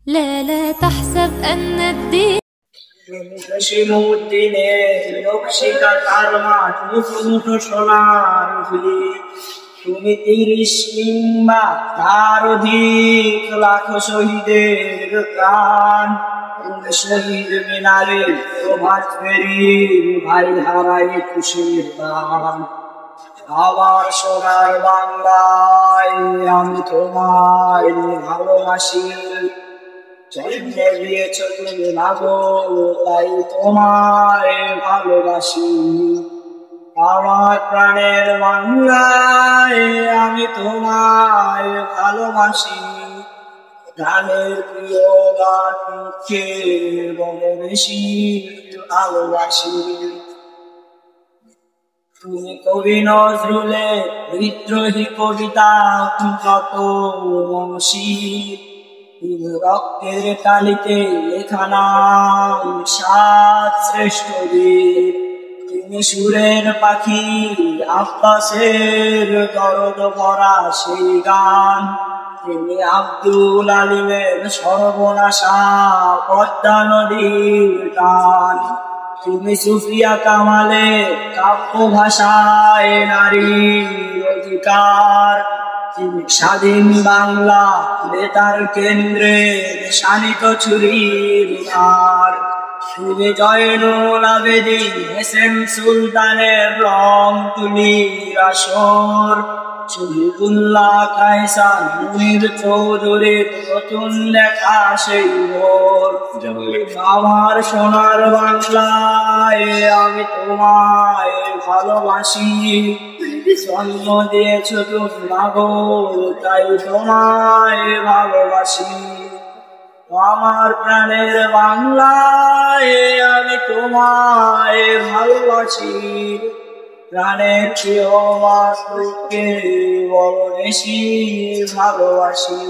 لا لا تحسب أن الدين তুমি ৩০ কিংবা তার অধিক লাখ শহীদের প্রাণ, শহীদ মিনারে প্রভাত ফেরি ভাই হারাই খুশির দান। আমার সোনার বাংলায় আমি তোমায় ভালোবাসি, জন্ম দিয়েছ তুমি মাগো তাই তোমায় ভালোবাসি। আমার প্রাণের বাংলায় আমি তোমায় ভালোবাসি, গানের প্রিয় গানকে বড় বেশি ভালোবাসি। তুমি কবি নজরুলের বিদ্রোহী কবিতা কত মনশীল, রক্তের তালিতে লেখা নাম ৭ শ্রেষ্ঠ বীর। তুমি সুরের পাখি আব্বাসের দরদ ভরা সেই গান, তুমি আব্দুল আলিমের সর্বনাশা পদ্মা নদীর টান। তুমি সুফিয়া কামালের কাব্য ভাষায় নারীর অধিকার, তুমি স্বাধীন বাংলা বেতার কেন্দ্রের শানিত ছুরির ধার। তুমি জয়নুল আবেদিন হোসেন সুলতানের রং তুলির আসর, শহীদুল্লাহ কায়সার মুনির চৌধুরীর নতুন লেখা সেই ভোর। আমার সোনার বাংলায় আমি তোমায় ভালোবাসি, জন্ম দিয়েছ তুমি মাগো তাই তোমায় ভালোবাসি। আমার প্রাণের বাংলায় আমি তোমায় ভালোবাসি, প্রাণের প্রিয় মাকে বড় বেশি ভালোবাসি।